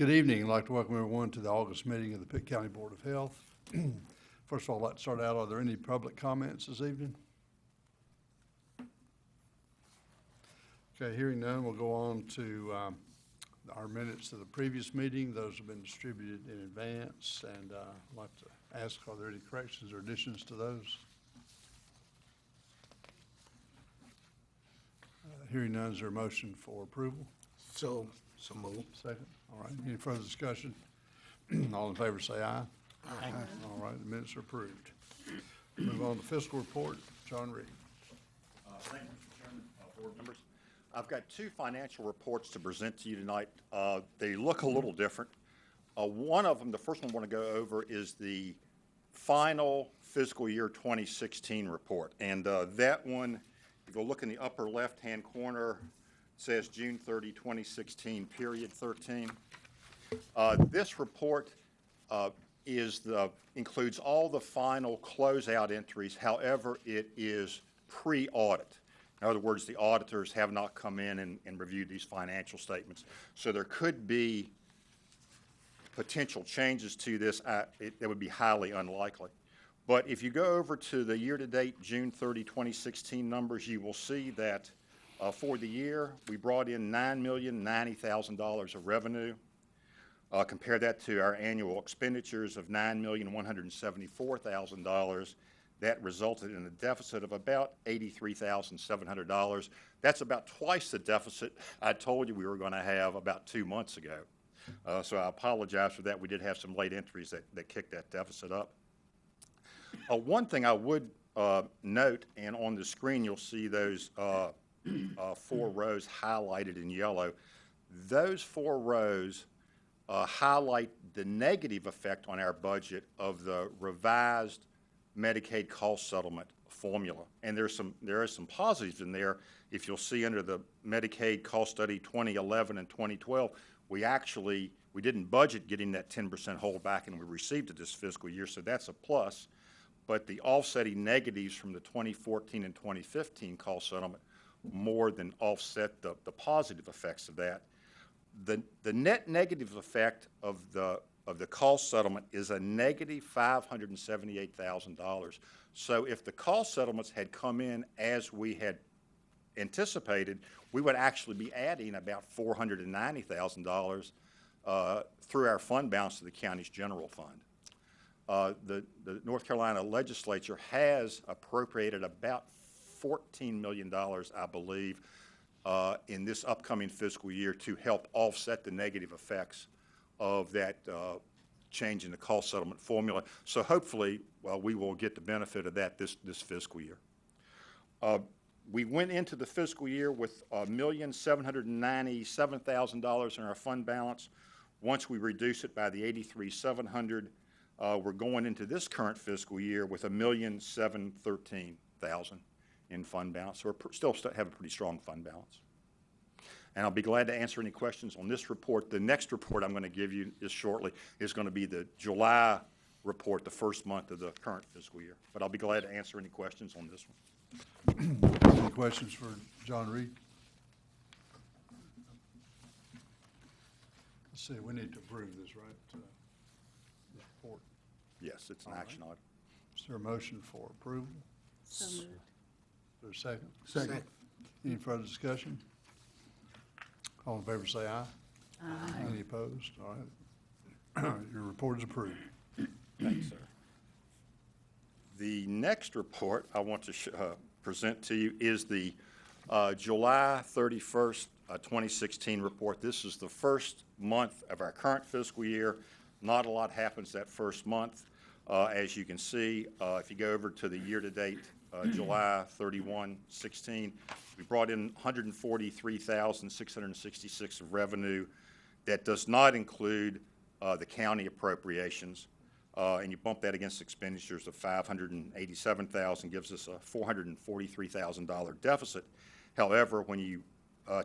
Good evening. I'd like to welcome everyone to the August meeting of the Pitt County Board of Health. First of all, I'd like to start out, are there any public comments this evening? Okay, hearing none, we'll go on to our minutes of the previous meeting. Those have been distributed in advance, and I'd like to ask, are there any corrections or additions to those? Hearing none, is there a motion for approval? So moved. Second. All right, any further discussion? All in favor say aye. Aye. All right, the minutes are approved. Move on to fiscal report. John Reed. Thank you, Mr. Chairman, board members. I've got two financial reports to present to you tonight. They look a little different. One of them, the first one I want to go over, is the final fiscal year 2016 report. And that one, if you look in the upper left-hand corner, says June 30, 2016, period 13. This report includes all the final closeout entries. However, it is pre-audit. In other words, the auditors have not come in and reviewed these financial statements. So there could be potential changes to this. That would be highly unlikely. But if you go over to the year-to-date June 30, 2016 numbers, you will see that for the year, we brought in $9,090,000 of revenue. Compare that to our annual expenditures of $9,174,000. That resulted in a deficit of about $83,700. That's about twice the deficit I told you we were going to have about 2 months ago. So I apologize for that. We did have some late entries that kicked that deficit up. One thing I would note, and on the screen you'll see those 4 rows highlighted in yellow. Those 4 rows highlight the negative effect on our budget of the revised Medicaid cost settlement formula. And there are some positives in there. If you'll see under the Medicaid cost study 2011 and 2012, we didn't budget getting that 10% holdback, and we received it this fiscal year, so that's a plus. But the offsetting negatives from the 2014 and 2015 cost settlement more than offset the positive effects of that. The net negative effect of the cost settlement is a negative $578,000. So if the cost settlements had come in as we had anticipated, we would actually be adding about $490,000 through our fund balance to the county's general fund. The North Carolina legislature has appropriated about $14 million, I believe, in this upcoming fiscal year to help offset the negative effects of that change in the cost settlement formula. So hopefully, we will get the benefit of that this fiscal year. We went into the fiscal year with $1,797,000 in our fund balance. Once we reduce it by the $83,700, we're going into this current fiscal year with $1,713,000 in fund balance. So we're still have a pretty strong fund balance. And I'll be glad to answer any questions on this report. The next report I'm going to give you shortly is going to be the July report, the first month of the current fiscal year. But I'll be glad to answer any questions on this one. Any questions for John Reed? Let's see, we need to approve this, right? The report. Yes, it's an action item. Is there a motion for approval? So moved. Is there a second? Second. Any further discussion? All in favor say aye. Aye. Any opposed? All right. Your report is approved. Thanks, sir. The next report I want to present to you is the July 31st, 2016 report. This is the first month of our current fiscal year. Not a lot happens that first month. As you can see, if you go over to the year-to-date July 31, 16, we brought in $143,666 of revenue. That does not include the county appropriations, and you bump that against expenditures of $587,000, gives us a $443,000 deficit. However, when you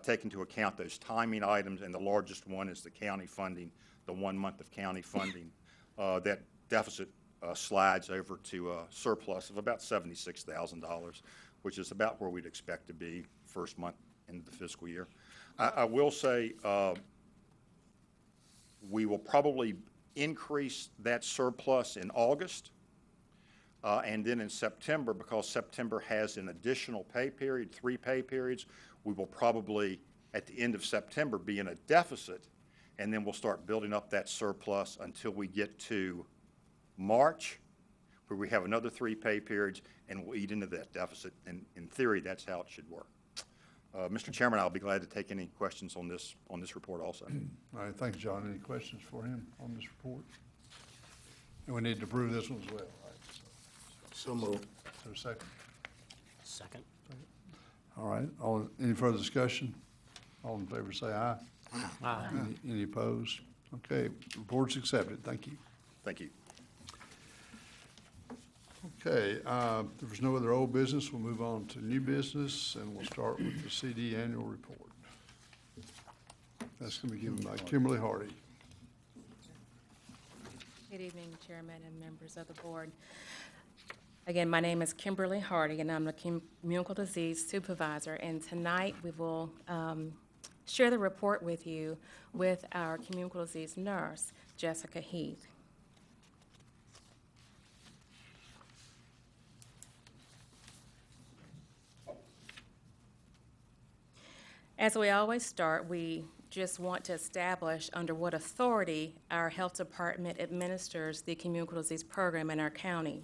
take into account those timing items, and the largest one is the county funding, the 1 month of county funding, that deficit slides over to a surplus of about $76,000, which is about where we'd expect to be first month into the fiscal year. I will say We will probably increase that surplus in August. And then in September, because September has an additional pay period, 3 pay periods, we will probably, at the end of September, be in a deficit, and then we'll start building up that surplus until we get to March, where we have another 3 pay periods, and we'll eat into that deficit. And in theory, that's how it should work. Mr. Chairman, I'll be glad to take any questions on this report also. All right, thank you, John. Any questions for him on this report? And we need to approve this one as well, right? So move. Is there a second? Second. All right, any further discussion? All in favor say aye. Aye. Any opposed? Okay, report's accepted. Thank you. Thank you. Okay, if there's no other old business, we'll move on to new business, and we'll start with the CD annual report. That's going to be given by Kimberly Hardy. Good evening, Chairman and members of the board. Again, my name is Kimberly Hardy, and I'm the Communicable Disease Supervisor. And tonight, we will share the report with you with our communicable disease nurse, Jessica Heath. As we always start, we just want to establish under what authority our health department administers the communicable disease program in our county.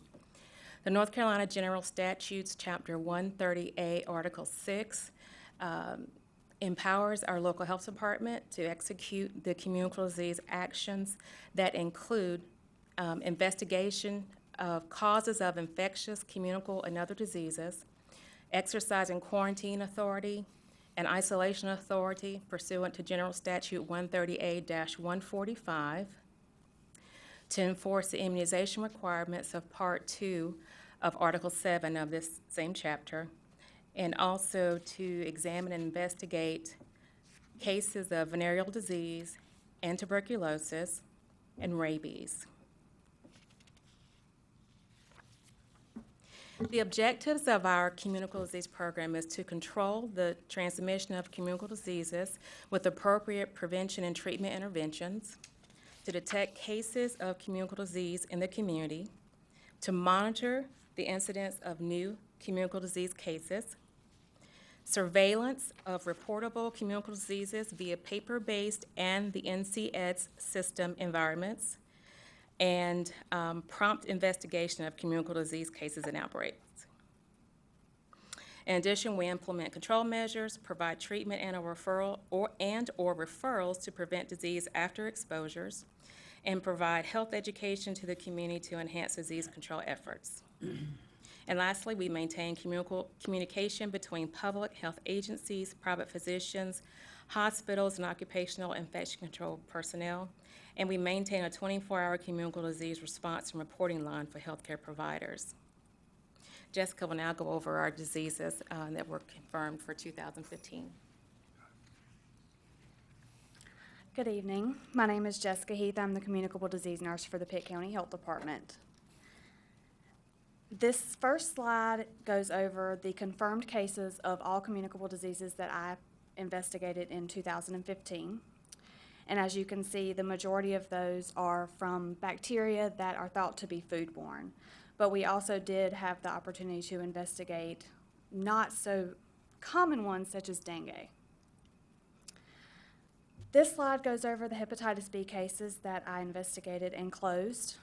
The North Carolina General Statutes, Chapter 130A, Article 6, empowers our local health department to execute the communicable disease actions that include investigation of causes of infectious, communicable, and other diseases, exercising quarantine authority, and isolation authority pursuant to General Statute 130A-145, to enforce the immunization requirements of Part 2 of Article 7 of this same chapter, and also to examine and investigate cases of venereal disease and tuberculosis and rabies. The objectives of our communicable disease program is to control the transmission of communicable diseases with appropriate prevention and treatment interventions, to detect cases of communicable disease in the community, to monitor the incidence of new communicable disease cases, surveillance of reportable communicable diseases via paper-based and the NCEDS system environments, and prompt investigation of communicable disease cases and outbreaks. In addition, we implement control measures, provide treatment and or referrals to prevent disease after exposures, and provide health education to the community to enhance disease control efforts. And lastly, we maintain communication between public health agencies, private physicians, hospitals, and occupational infection control personnel, and we maintain a 24-hour communicable disease response and reporting line for healthcare providers. Jessica will now go over our diseases that were confirmed for 2015. Good evening. My name is Jessica Heath. I'm the communicable disease nurse for the Pitt County Health Department. This first slide goes over the confirmed cases of all communicable diseases that I investigated in 2015. And as you can see, the majority of those are from bacteria that are thought to be foodborne. But we also did have the opportunity to investigate not so common ones such as dengue. This slide goes over the hepatitis B cases that I investigated and closed.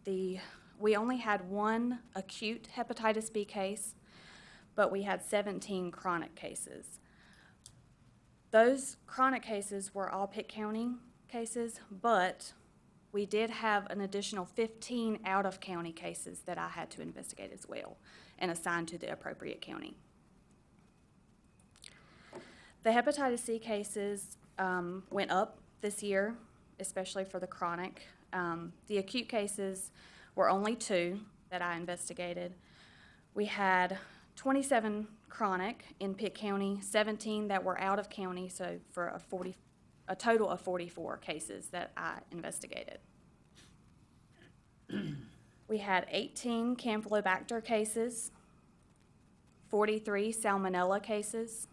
We only had one acute hepatitis B case, but we had 17 chronic cases. Those chronic cases were all Pitt County cases, but we did have an additional 15 out-of-county cases that I had to investigate as well and assign to the appropriate county. The hepatitis C cases went up this year, especially for the chronic. The acute cases were only 2 that I investigated. We had 27 chronic in Pitt County, 17 that were out of county, so for a total of 44 cases that I investigated. We had 18 Campylobacter cases, 43 Salmonella cases,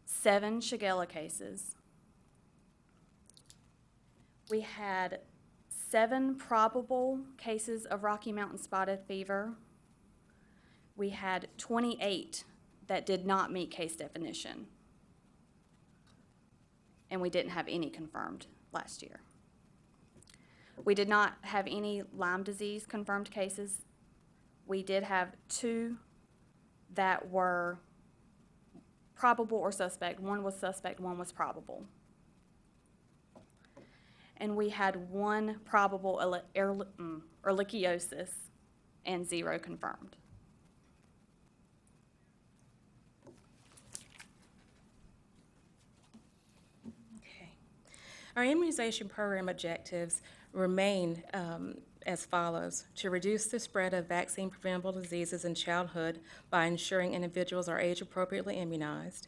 7 Shigella cases, We had 7 probable cases of Rocky Mountain spotted fever. We had 28 that did not meet case definition. And we didn't have any confirmed last year. We did not have any Lyme disease confirmed cases. We did have 2 that were probable or suspect. One was suspect, one was probable. And we had 1 probable ehrlichiosis and 0 confirmed. Okay. Our immunization program objectives remain as follows: to reduce the spread of vaccine-preventable diseases in childhood by ensuring individuals are age-appropriately immunized,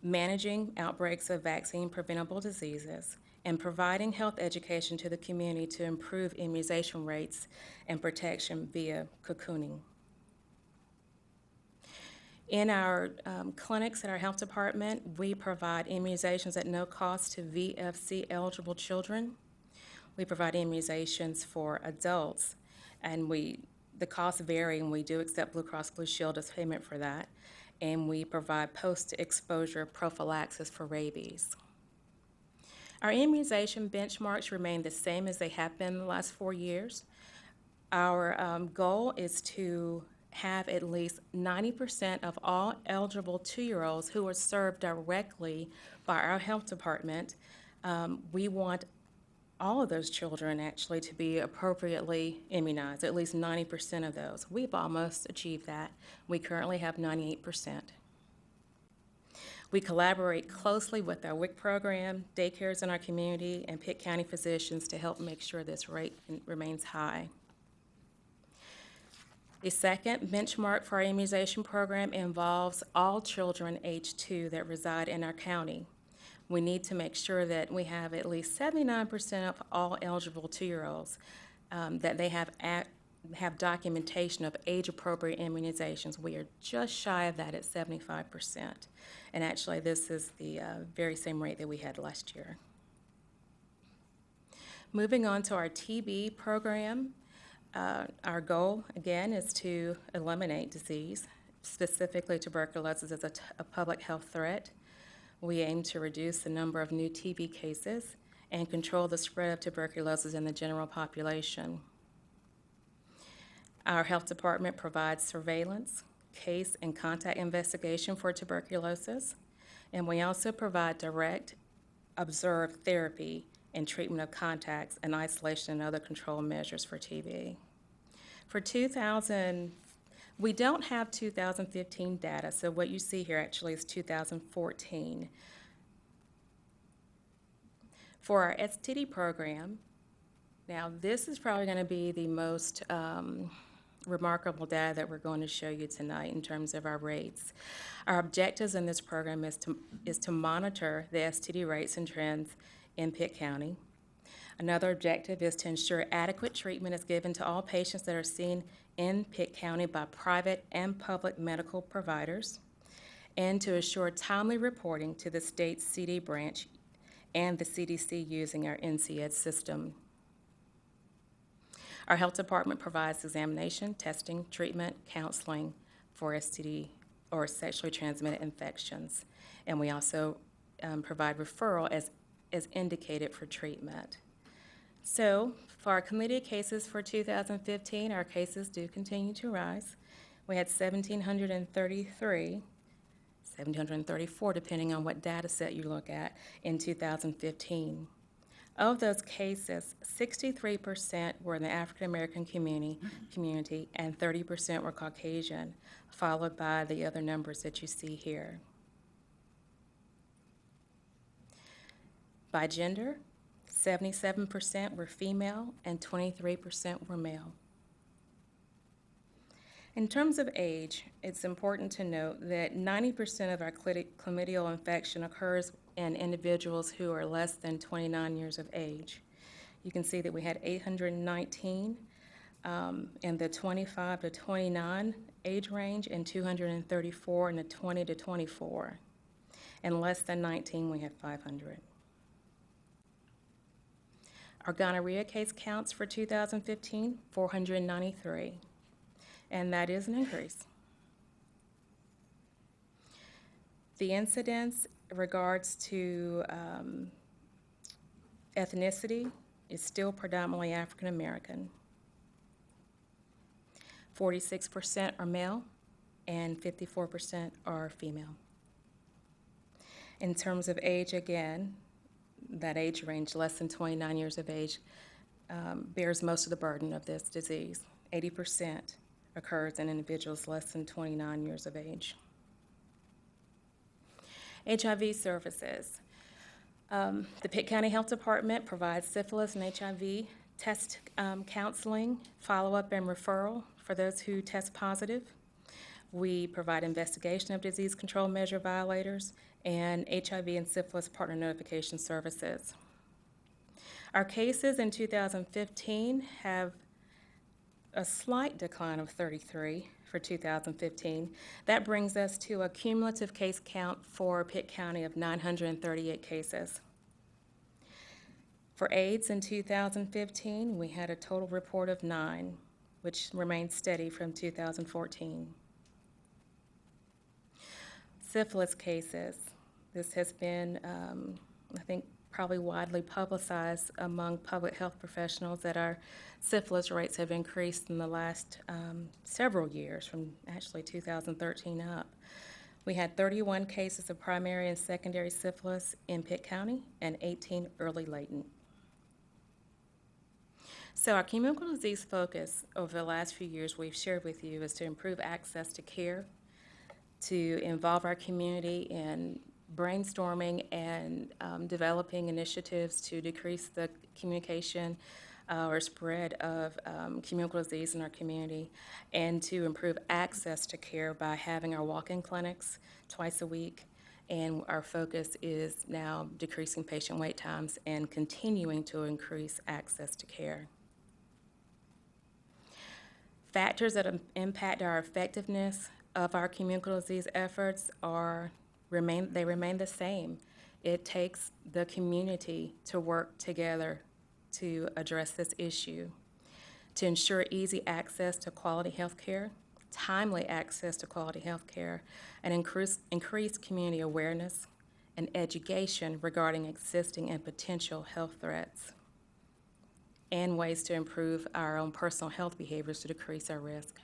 managing outbreaks of vaccine-preventable diseases, and providing health education to the community to improve immunization rates and protection via cocooning. In our clinics at our health department, we provide immunizations at no cost to VFC-eligible children. We provide immunizations for adults, and the costs vary, and we do accept Blue Cross Blue Shield as payment for that. And we provide post-exposure prophylaxis for rabies. Our immunization benchmarks remain the same as they have been the last 4 years. Our goal is to have at least 90% of all eligible 2-year-olds who are served directly by our health department. We want all of those children actually to be appropriately immunized, at least 90% of those. We've almost achieved that. We currently have 98%. We collaborate closely with our WIC program, daycares in our community, and Pitt County physicians to help make sure this rate remains high. The second benchmark for our immunization program involves all children age 2 that reside in our county. We need to make sure that we have at least 79% of all eligible 2-year-olds that they have documentation of age-appropriate immunizations. We are just shy of that at 75%. And actually, this is the very same rate that we had last year. Moving on to our TB program, our goal, again, is to eliminate disease, specifically tuberculosis as a public health threat. We aim to reduce the number of new TB cases and control the spread of tuberculosis in the general population. Our health department provides surveillance, case and contact investigation for tuberculosis, and we also provide direct observed therapy and treatment of contacts and isolation and other control measures for TB. We don't have 2015 data, so what you see here actually is 2014. For our STD program, now this is probably going to be the most remarkable data that we're going to show you tonight in terms of our rates. Our objectives in this program is to monitor the STD rates and trends in Pitt County. Another objective is to ensure adequate treatment is given to all patients that are seen in Pitt County by private and public medical providers, and to assure timely reporting to the state's CD branch and the CDC using our NCED system. Our health department provides examination, testing, treatment, counseling for STD or sexually transmitted infections, and we also provide referral as indicated for treatment. So, for our committee cases for 2015, our cases do continue to rise. We had 1,734, depending on what data set you look at, in 2015. Of those cases, 63% were in the African American community and 30% were Caucasian, followed by the other numbers that you see here. By gender, 77% were female and 23% were male. In terms of age, it's important to note that 90% of our chlamydial infection occurs in individuals who are less than 29 years of age. You can see that we had 819 in the 25 to 29 age range and 234 in the 20 to 24. And less than 19, we had 500. Our gonorrhea case counts for 2015, 493, and that is an increase. The incidence in regards to ethnicity is still predominantly African American. 46% are male and 54% are female. In terms of age, again, that age range, less than 29 years of age, bears most of the burden of this disease. 80% occurs in individuals less than 29 years of age. HIV services. The Pitt County Health Department provides syphilis and HIV test counseling, follow-up, and referral for those who test positive. We provide investigation of disease control measure violators and HIV and syphilis partner notification services. Our cases in 2015 have a slight decline of 33 for 2015. That brings us to a cumulative case count for Pitt County of 938 cases. For AIDS in 2015, we had a total report of 9, which remained steady from 2014. Syphilis cases. This has been, I think, probably widely publicized among public health professionals that our syphilis rates have increased in the last several years, from actually 2013 up. We had 31 cases of primary and secondary syphilis in Pitt County and 18 early latent. So our communicable disease focus over the last few years we've shared with you is to improve access to care, to involve our community in brainstorming and developing initiatives to decrease the communication or spread of communicable disease in our community, and to improve access to care by having our walk-in clinics twice a week. And our focus is now decreasing patient wait times and continuing to increase access to care. Factors that impact our effectiveness of our communicable disease efforts remain the same. It takes the community to work together to address this issue, to ensure easy access to quality health care, timely access to quality health care, and increase community awareness and education regarding existing and potential health threats, and ways to improve our own personal health behaviors to decrease our risk.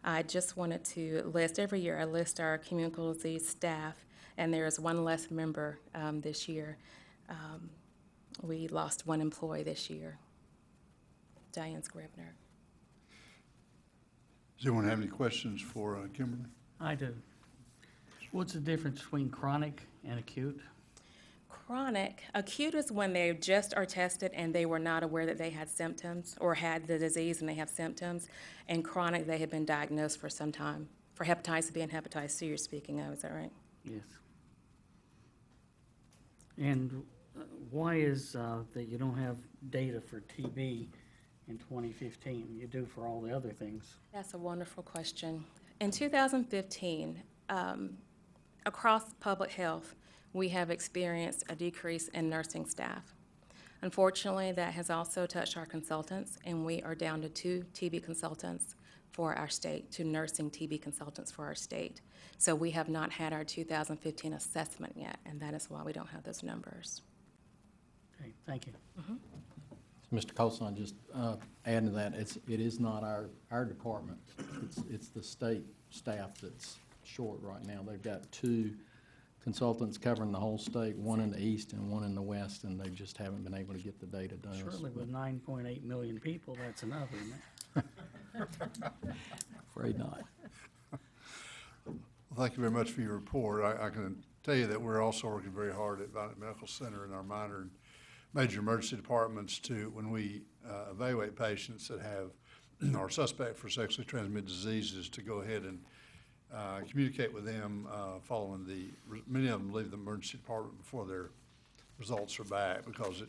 I just wanted to list, every year I list our communicable disease staff, and there is one less member this year. We lost one employee this year, Diane Scribner. Does anyone have any questions for Kimberly? I do. What's the difference between chronic and acute? Chronic, acute is when they just are tested and they were not aware that they had symptoms or had the disease and they have symptoms. And chronic, they have been diagnosed for some time. For hepatitis B and hepatitis C you're speaking of, is that right? Yes. And why is that you don't have data for TB in 2015? You do for all the other things. That's a wonderful question. In 2015, across public health, we have experienced a decrease in nursing staff. Unfortunately, that has also touched our consultants, and we are down to 2 TB consultants for our state, 2 nursing TB consultants for our state. So we have not had our 2015 assessment yet, and that is why we don't have those numbers. Okay, thank you. Mr. Colson, just adding to that, it is not our department. It's the state staff that's short right now. They've got 2 consultants covering the whole state, one in the east and one in the west, and they just haven't been able to get the data done. Surely with 9.8 million people, that's enough, isn't it? Afraid not. Well, thank you very much for your report. I can tell you that we're also working very hard at Violet Medical Center in our minor and major emergency departments to, when we evaluate patients that have or suspect for sexually transmitted diseases, to go ahead and communicate with them following many of them leave the emergency department before their results are back, because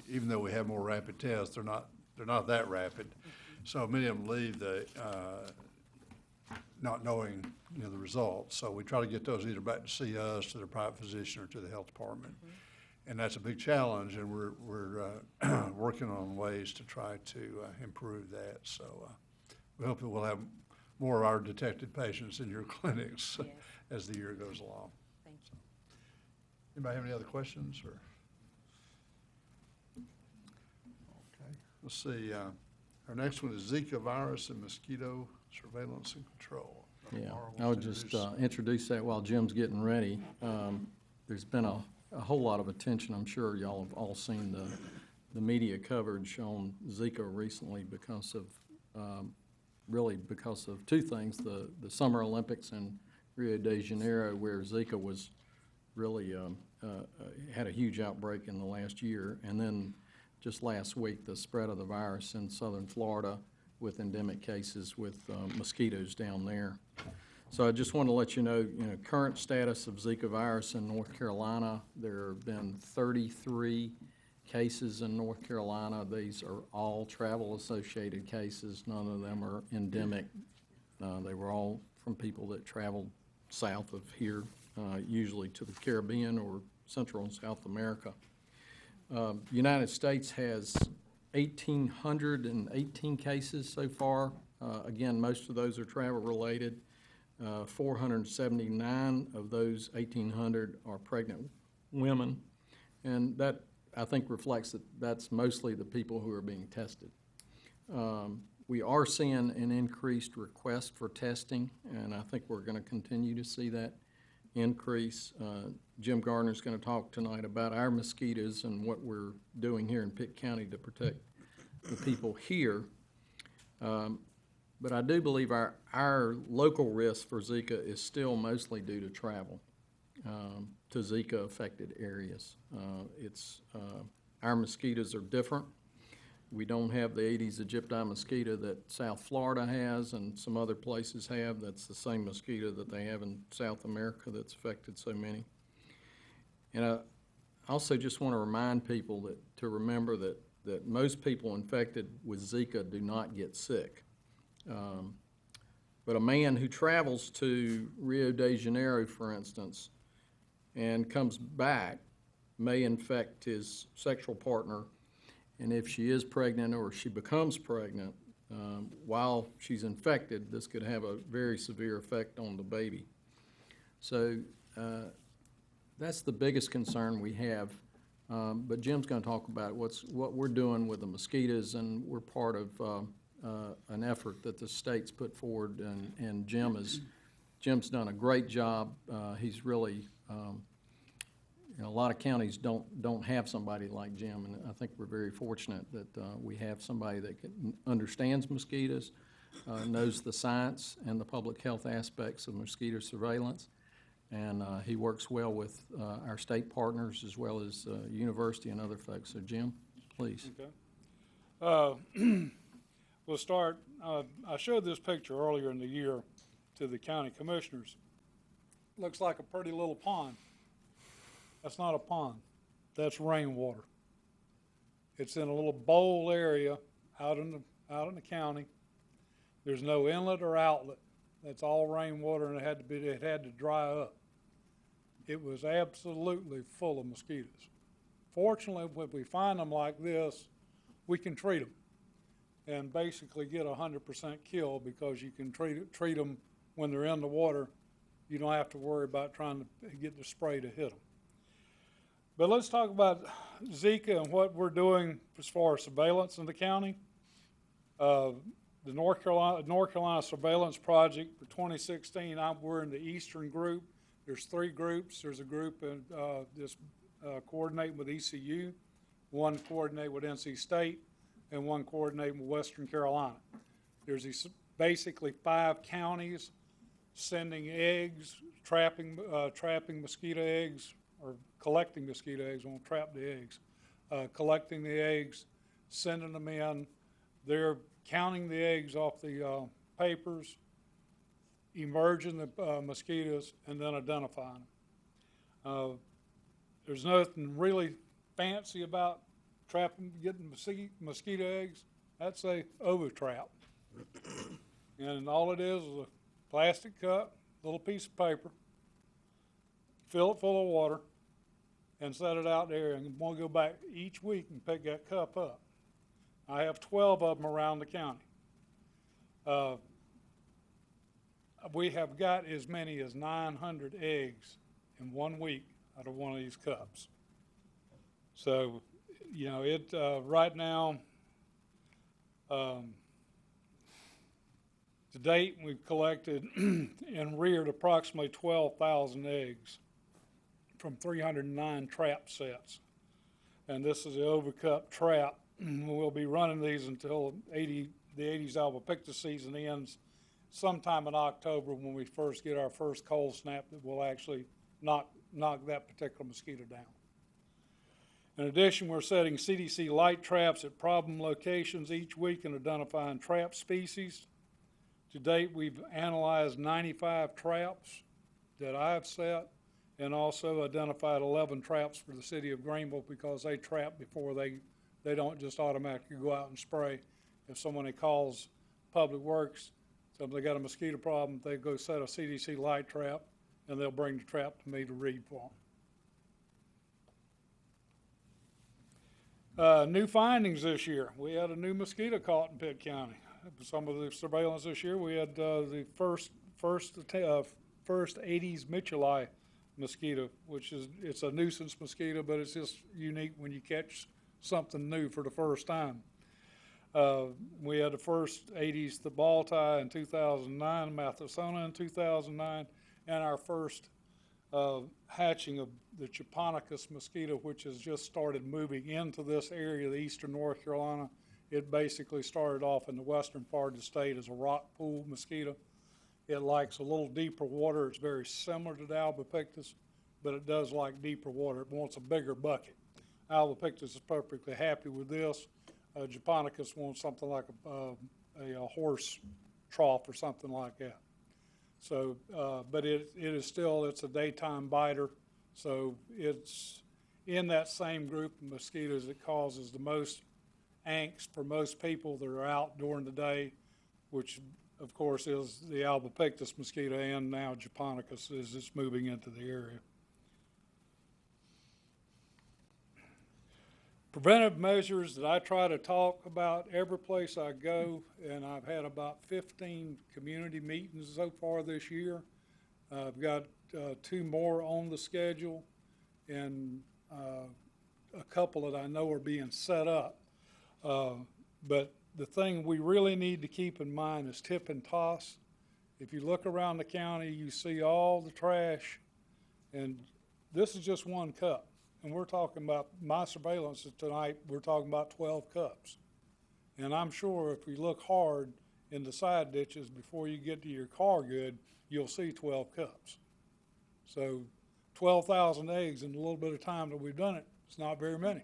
even though we have more rapid tests, they're not that rapid. So many of them leave not knowing the results. So we try to get those either back to see us, to their private physician, or to the health department. And that's a big challenge, and we're working on ways to try to improve that. So we hope that we'll have more of our detected patients in your clinics Yes. as the year goes along. Thank you. Anybody have any other questions, or? Okay, let's see, our next one is Zika virus and mosquito surveillance and control. Dr. Yeah, Morrow I wants would to just introduce- introduce that while Jim's getting ready. There's been a whole lot of attention, I'm sure y'all have all seen the media coverage on Zika recently because of, really because of two things, the Summer Olympics in Rio de Janeiro, where Zika was really, had a huge outbreak in the last year, and then just last week, the spread of the virus in southern Florida with endemic cases with mosquitoes down there. So I just want to let you know, current status of Zika virus in North Carolina. There have been 33 cases in North Carolina. These are all travel-associated cases. None of them are endemic. They were all from people that traveled south of here, usually to the Caribbean or Central and South America. United States has 1,818 cases so far. Again, most of those are travel-related. 479 of those 1,800 are pregnant women. And that, I think, reflects that that's mostly the people who are being tested. We are seeing an increased request for testing, and I think we're going to continue to see that increase. Jim Gardner's going to talk tonight about our mosquitoes and what we're doing here in Pitt County to protect the people here. But I do believe our local risk for Zika is still mostly due to travel to Zika-affected areas. Our mosquitoes are different. We don't have the Aedes aegypti mosquito that South Florida has and some other places have. That's the same mosquito that they have in South America that's affected so many. And I also just want to remind people to remember that most people infected with Zika do not get sick. But a man who travels to Rio de Janeiro, for instance, and comes back may infect his sexual partner, and if she is pregnant or she becomes pregnant, while she's infected, this could have a very severe effect on the baby. So that's the biggest concern we have. But Jim's going to talk about what we're doing with the mosquitoes, and we're part of an effort that the state's put forward, and Jim's done a great job. He's really, a lot of counties don't have somebody like Jim, and I think we're very fortunate that we have somebody that understands mosquitoes, knows the science and the public health aspects of mosquito surveillance, and he works well with our state partners as well as university and other folks. So Jim, please. Okay. We'll start, I showed this picture earlier in the year to the county commissioners. Looks like a pretty little pond. That's not a pond, that's rainwater. It's in a little bowl area out in the county. There's no inlet or outlet. That's all rainwater, and it had to dry up. It was absolutely full of mosquitoes. Fortunately, when we find them like this, we can treat them and basically get 100% kill, because you can treat them when they're in the water. You don't have to worry about trying to get the spray to hit them. But let's talk about Zika and what we're doing as far as surveillance in the county. The North Carolina Surveillance Project for 2016, we're in the Eastern group. There's 3 groups. There's a group coordinating with ECU, one coordinating with NC State, and one coordinating with Western Carolina. There's basically 5 counties sending eggs, trapping mosquito eggs, or collecting mosquito eggs. Won't trap the eggs. Collecting the eggs, sending them in. They're counting the eggs off the papers, emerging the mosquitoes, and then identifying them. There's nothing really fancy about getting mosquito eggs. That's a ovo-trap. And all it is a plastic cup, little piece of paper, fill it full of water, and set it out there, and we'll go back each week and pick that cup up. I have 12 of them around the county. We have got as many as 900 eggs in 1 week out of one of these cups. So, you know, right now, to date, we've collected and reared approximately 12,000 eggs from 309 trap sets. And this is the overcup trap. We'll be running these until the 80s albopictus season ends sometime in October, when we first get our first cold snap that will actually knock that particular mosquito down. In addition, we're setting CDC light traps at problem locations each week and identifying trap species. To date, we've analyzed 95 traps that I've set, and also identified 11 traps for the city of Greenville, because they trap before they don't just automatically go out and spray. If somebody calls Public Works, so if they got a mosquito problem, they go set a CDC light trap, and they'll bring the trap to me to read for them. New findings this year. We had a new mosquito caught in Pitt County. Some of the surveillance this year, we had the first Aedes Mitchellii mosquito, it's a nuisance mosquito, but it's just unique when you catch something new for the first time. We had the first Aedes Thebalti in 2009, Mathesona in 2009, and our first hatching of the Japonicus mosquito, which has just started moving into this area, the eastern North Carolina. It basically started off in the western part of the state as a rock pool mosquito. It likes a little deeper water. It's very similar to the albopictus, but it does like deeper water. It wants a bigger bucket. Albopictus is perfectly happy with this. Japonicus wants something like a horse trough or something like that. So, but it's a daytime biter. So it's in that same group of mosquitoes that causes the most angst for most people that are out during the day, which of course is the albopictus mosquito, and now Japonicus as it's moving into the area. Preventive measures that I try to talk about every place I go, and I've had about 15 community meetings so far this year. I've got 2 more on the schedule, and a couple that I know are being set up. But the thing we really need to keep in mind is tip and toss. If you look around the county, you see all the trash, and this is just 1 cup. And we're talking about, my surveillance tonight, we're talking about 12 cups. And I'm sure if we look hard in the side ditches before you get to your car good, you'll see 12 cups. So 12,000 eggs in a little bit of time that we've done it, it's not very many.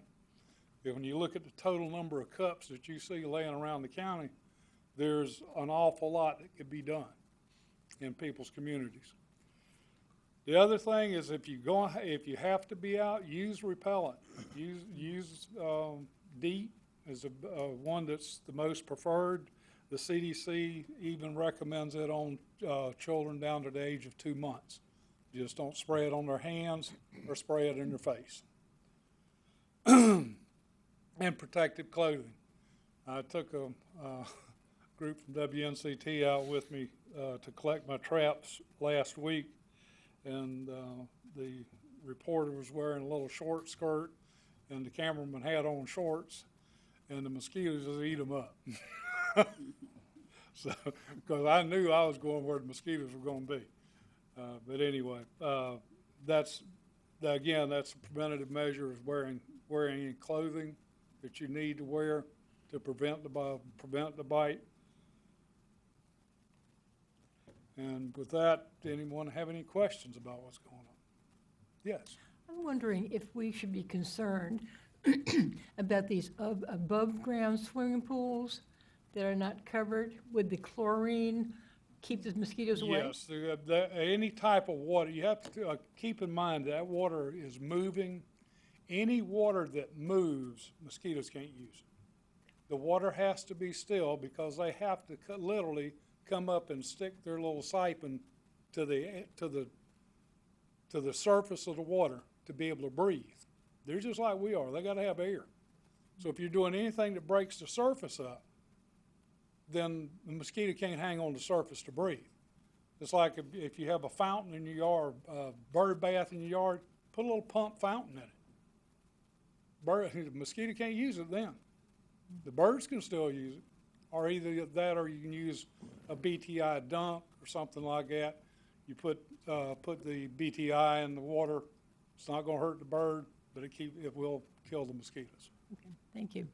When you look at the total number of cups that you see laying around the county, there's an awful lot that could be done in people's communities. The other thing is, if you have to be out, use repellent. Use DEET is one that's the most preferred. The CDC even recommends it on children down to the age of 2 months. Just don't spray it on their hands or spray it in their face. And protective clothing. I took a group from WNCT out with me to collect my traps last week, and the reporter was wearing a little short skirt, and the cameraman had on shorts, and the mosquitoes just eat them up. So, because I knew I was going where the mosquitoes were going to be. But anyway, that's a preventative measure, is wearing any clothing that you need to wear to prevent the bite. And with that, anyone have any questions about what's going on? Yes. I'm wondering if we should be concerned about these above-ground swimming pools that are not covered. Would the chlorine keep the mosquitoes away? Yes, any type of water, you have to keep in mind that water is moving. Any water that moves, mosquitoes can't use it. The water has to be still, because they have to literally come up and stick their little siphon to the surface of the water to be able to breathe. They're just like we are. They gotta have air. So if you're doing anything that breaks the surface up, then the mosquito can't hang on the surface to breathe. It's like if you have a fountain in your yard, a bird bath in your yard, put a little pump fountain in it. The mosquito can't use it then. The birds can still use it, or either that or you can use a BTI dunk or something like that. You put the BTI in the water. It's not going to hurt the bird, but it will kill the mosquitoes. Okay, thank you.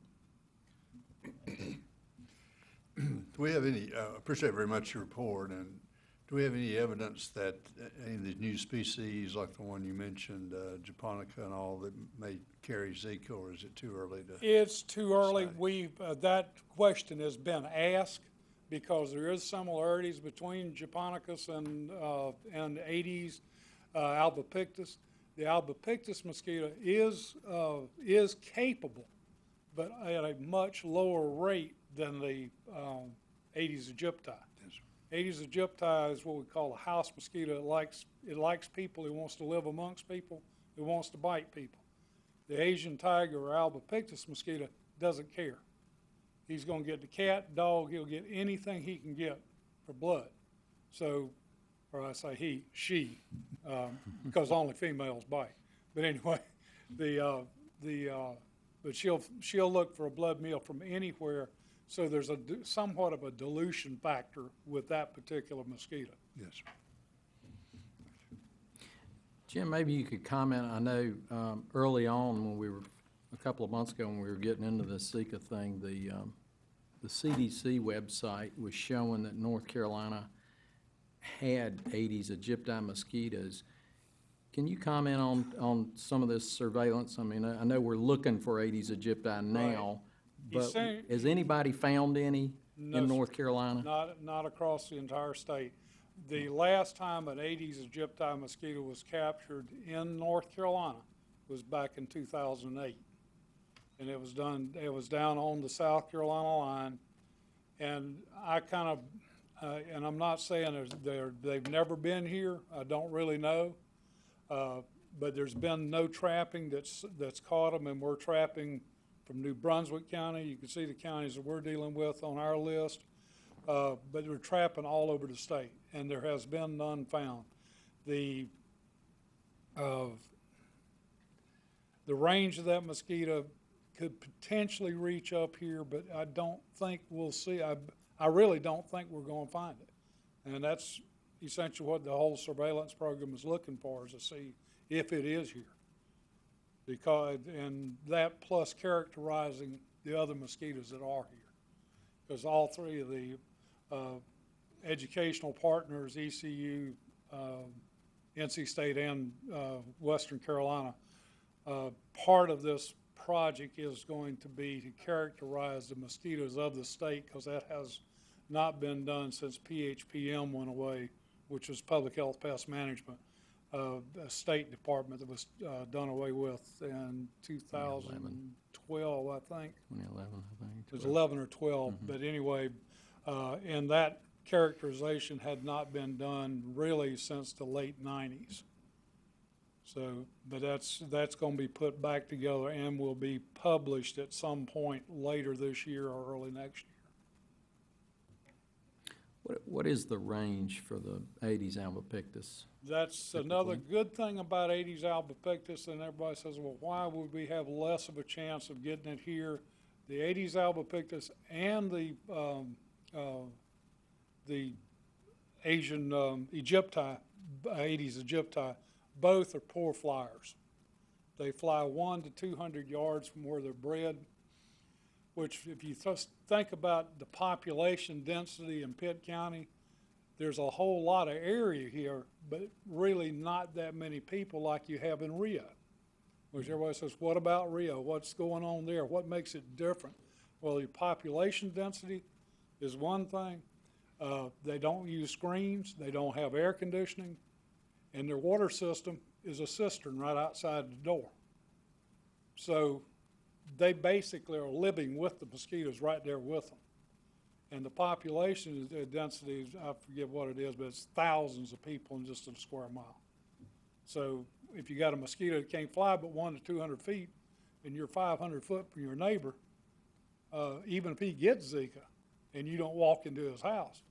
Do we have any, appreciate very much your report, and do we have any evidence that any of these new species, like the one you mentioned, japonica and all, that may carry Zika, or is it too early to? It's too early. say? That question has been asked because there is similarities between Japonicus and Aedes albopictus. The albopictus mosquito is capable, but at a much lower rate than the Aedes aegypti. Aedes aegypti is what we call a house mosquito. It likes people. It wants to live amongst people. It wants to bite people. The Asian tiger or albopictus mosquito doesn't care. He's going to get the cat, dog. He'll get anything he can get for blood. So, or I say she, because only females bite. But anyway, but she'll look for a blood meal from anywhere. So there's somewhat of a dilution factor with that particular mosquito. Yes, sir. Jim, maybe you could comment. I know early on when we were, a couple of months ago when we were getting into the Zika thing, the CDC website was showing that North Carolina had Aedes aegypti mosquitoes. Can you comment on some of this surveillance? I mean, I know we're looking for Aedes aegypti now, but has anybody found any in North Carolina? Not across the entire state. The last time an Aedes aegypti mosquito was captured in North Carolina was back in 2008. And it was down on the South Carolina line. And I kind of, and I'm not saying they've never been here. I don't really know. But there's been no trapping that's caught them, and we're trapping from New Brunswick County. You can see the counties that we're dealing with on our list. But we're trapping all over the state, and there has been none found. The range of that mosquito could potentially reach up here, but I don't think we'll see. I really don't think we're going to find it. And that's essentially what the whole surveillance program is looking for, is to see if it is here. And that plus characterizing the other mosquitoes that are here. Because all three of the educational partners, ECU, NC State, and Western Carolina, part of this project is going to be to characterize the mosquitoes of the state, because that has not been done since PHPM went away, which was Public Health Pest Management, a state department that was done away with in 2012, I think. 2011, I think. It was 11 or 12, but anyway, and that characterization had not been done really since the late 90s. So, but that's going to be put back together and will be published at some point later this year or early next year. What is the range for the Aedes albopictus? That's another good thing about Aedes albopictus, and everybody says, well, why would we have less of a chance of getting it here? The Aedes albopictus and the Asian aegypti, Aedes aegypti, both are poor flyers. They fly 100 to 200 yards from where they're bred, which if you think about the population density in Pitt County, there's a whole lot of area here, but really not that many people like you have in Rio. Which everybody says, what about Rio? What's going on there? What makes it different? Well, the population density is one thing. They don't use screens. They don't have air conditioning. And their water system is a cistern right outside the door. So they basically are living with the mosquitoes right there with them. And the population density, I forget what it is, but it's thousands of people in just a square mile. So if you got a mosquito that can't fly but 100 to 200 feet, and you're 500 foot from your neighbor, even if he gets Zika and you don't walk into his house,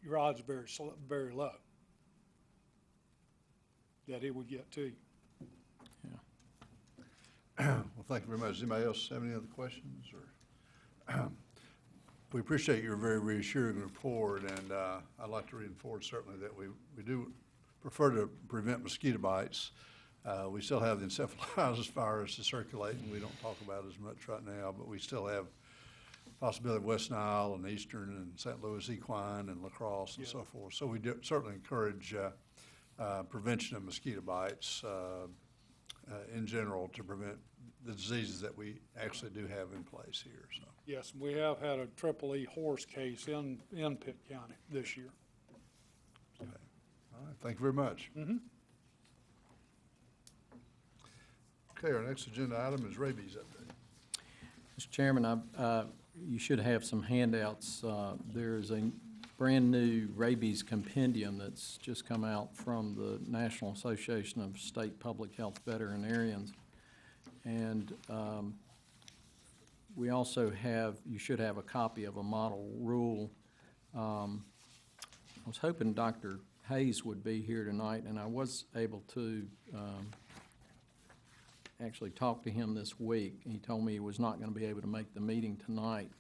your odds are very low that he would get to you. Well, thank you very much. Does anybody else have any other questions, or? We appreciate your very reassuring report, and I'd like to reinforce certainly that we do prefer to prevent mosquito bites. We still have the encephalitis virus to circulate, and we don't talk about it as much right now, but we still have possibility of West Nile and Eastern and St. Louis equine and lacrosse and so forth. So we do certainly encourage prevention of mosquito bites in general to prevent the diseases that we actually do have in place here, so. Yes, we have had a triple E horse case in Pitt County this year. Okay. All right, thank you very much. Okay, our next agenda item is rabies update. Mr. Chairman, you should have some handouts. There's a brand-new rabies compendium that's just come out from the National Association of State Public Health Veterinarians. And we also have, you should have a copy of a model rule. I was hoping Dr. Hayes would be here tonight, and I was able to actually talk to him this week. He told me he was not going to be able to make the meeting tonight.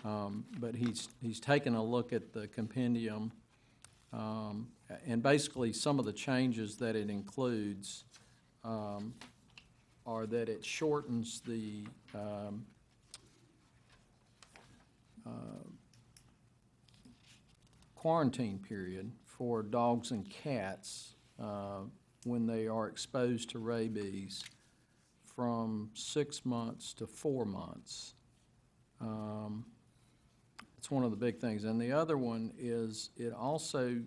But he's taken a look at the compendium, and basically some of the changes that it includes are that it shortens the quarantine period for dogs and cats when they are exposed to rabies from 6 months to 4 months. It's one of the big things. And the other one is it also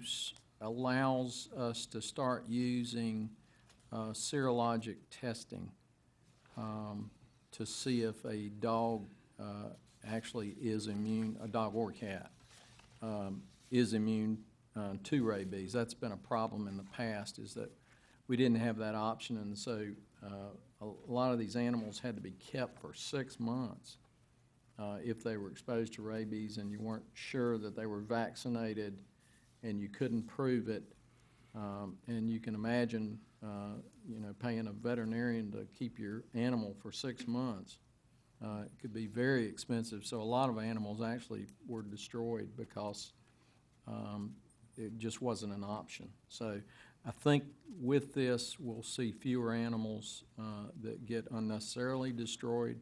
allows us to start using serologic testing to see if a dog actually is immune, a dog or cat, is immune to rabies. That's been a problem in the past, is that we didn't have that option, and so a lot of these animals had to be kept for 6 months if they were exposed to rabies and you weren't sure that they were vaccinated and you couldn't prove it. And you can imagine, paying a veterinarian to keep your animal for 6 months. It could be very expensive. So a lot of animals actually were destroyed because it just wasn't an option. So I think with this, we'll see fewer animals that get unnecessarily destroyed.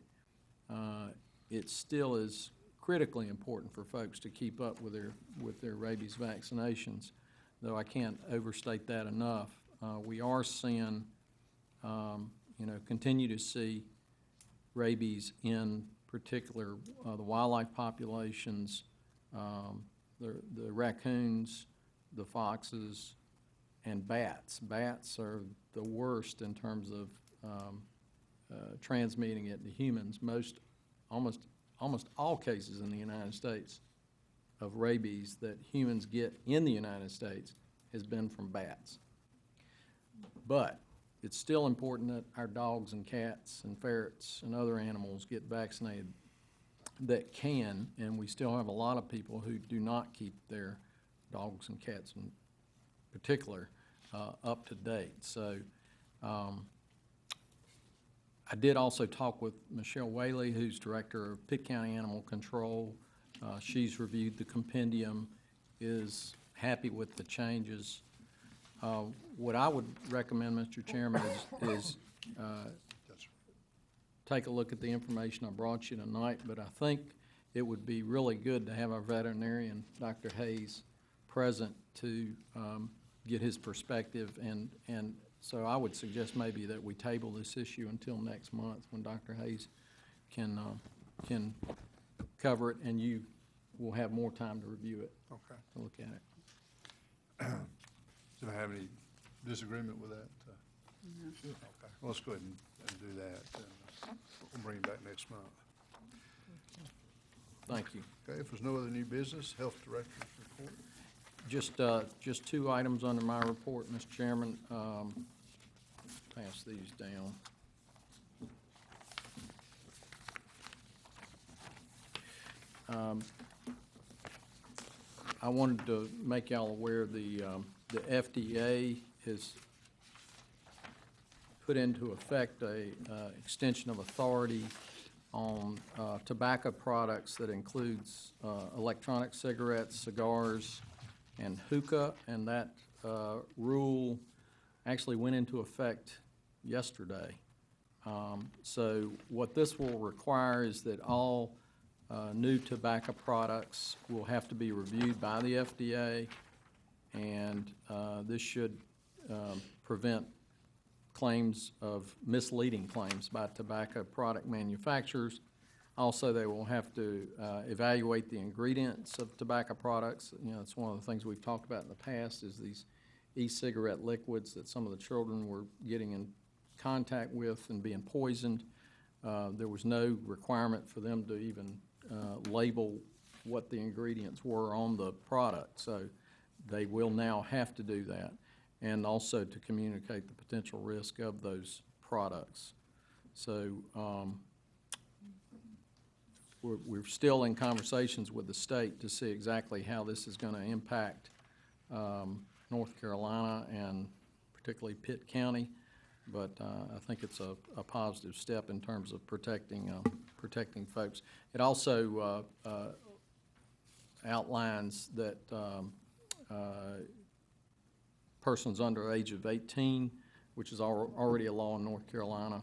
It still is critically important for folks to keep up with their rabies vaccinations, though I can't overstate that enough. We are seeing, continue to see rabies in particular the wildlife populations, the raccoons, the foxes, and bats. Bats are the worst in terms of transmitting it to humans. Almost all cases in the United States of rabies that humans get in the United States has been from bats. But it's still important that our dogs and cats and ferrets and other animals get vaccinated that can, and we still have a lot of people who do not keep their dogs and cats in particular up to date. So I did also talk with Michelle Whaley, who's Director of Pitt County Animal Control. She's reviewed the compendium, is happy with the changes. What I would recommend, Mr. Chairman, is take a look at the information I brought you tonight, but I think it would be really good to have our veterinarian, Dr. Hayes, present to get his perspective, and so I would suggest maybe that we table this issue until next month when Dr. Hayes can cover it, and you will have more time to review it. Okay. To look at it. Do I have any disagreement with that? Okay, well, let's go ahead and do that. We'll bring it back next month. Thank you. Okay, if there's no other new business, Health Director's report. Just 2 items under my report, Mr. Chairman. pass these down. I wanted to make y'all aware the FDA has put into effect a extension of authority on tobacco products that includes electronic cigarettes, cigars, and hookah, and that rule actually went into effect yesterday. So what this will require is that all new tobacco products will have to be reviewed by the FDA, and this should prevent claims of misleading claims by tobacco product manufacturers. Also, they will have to evaluate the ingredients of tobacco products. You know, it's one of the things we've talked about in the past is these e-cigarette liquids that some of the children were getting in contact with and being poisoned. There was no requirement for them to even label what the ingredients were on the product, so they will now have to do that, and also to communicate the potential risk of those products. So we're still in conversations with the state to see exactly how this is going to impact North Carolina and particularly Pitt County, but I think it's a positive step in terms of protecting folks. It also outlines that persons under the age of 18, which is already a law in North Carolina,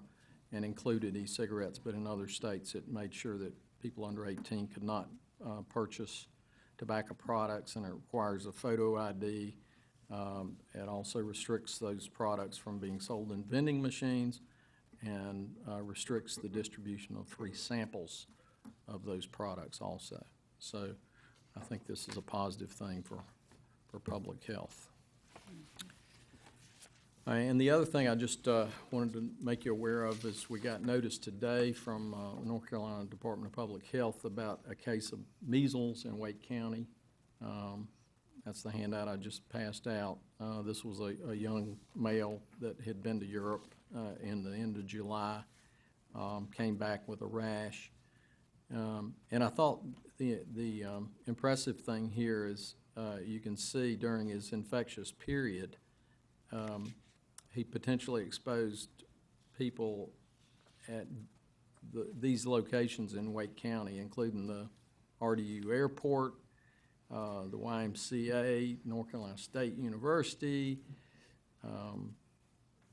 and included e-cigarettes, but in other states it made sure that people under 18 could not purchase tobacco products, and it requires a photo ID. It also restricts those products from being sold in vending machines, and restricts the distribution of free samples of those products also. So I think this is a positive thing for public health. And the other thing I just wanted to make you aware of is we got notice today from North Carolina Department of Public Health about a case of measles in Wake County. That's the handout I just passed out. This was a young male that had been to Europe in the end of July, came back with a rash. And I thought the impressive thing here is you can see during his infectious period, he potentially exposed people at these locations in Wake County, including the RDU Airport, the YMCA, North Carolina State University,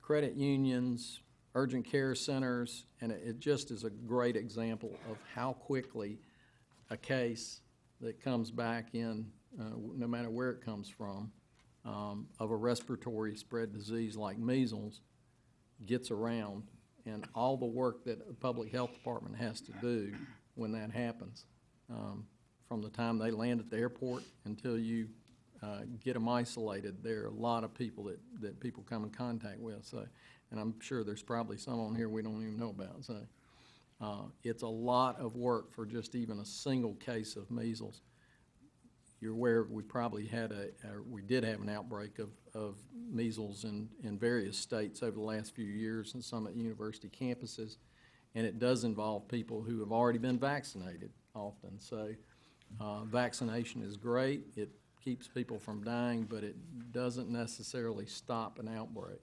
credit unions, urgent care centers, and it just is a great example of how quickly a case that comes back in, no matter where it comes from, of a respiratory spread disease like measles gets around, and all the work that the public health department has to do when that happens, from the time they land at the airport until you get them isolated, there are a lot of people that people come in contact with. So, and I'm sure there's probably some on here we don't even know about. So it's a lot of work for just even a single case of measles. You're aware we probably had we did have an outbreak of measles in various states over the last few years, and some at university campuses, and it does involve people who have already been vaccinated often. So vaccination is great. It keeps people from dying, but it doesn't necessarily stop an outbreak.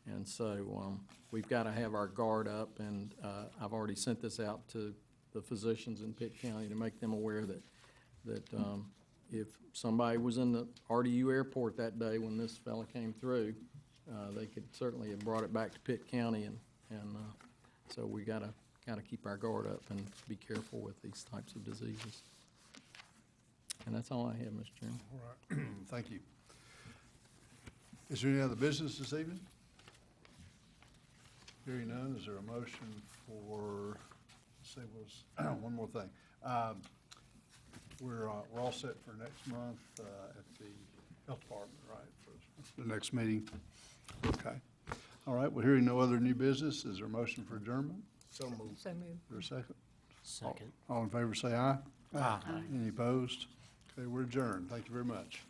And so we've got to have our guard up, and I've already sent this out to the physicians in Pitt County to make them aware that if somebody was in the RDU airport that day when this fella came through, they could certainly have brought it back to Pitt County, and so we got to keep our guard up and be careful with these types of diseases. And that's all I have, Mr. Chairman. All right, thank you. Is there any other business this evening? Hearing none, is there a motion for, let's see, one more thing. We're all set for next month at the health department, right, for the next meeting? Okay. All right, well, hearing no other new business, is there a motion for adjournment? So moved. So moved. For a second? Second. All in favor, say aye. Aye. Any opposed? Okay, we're adjourned. Thank you very much.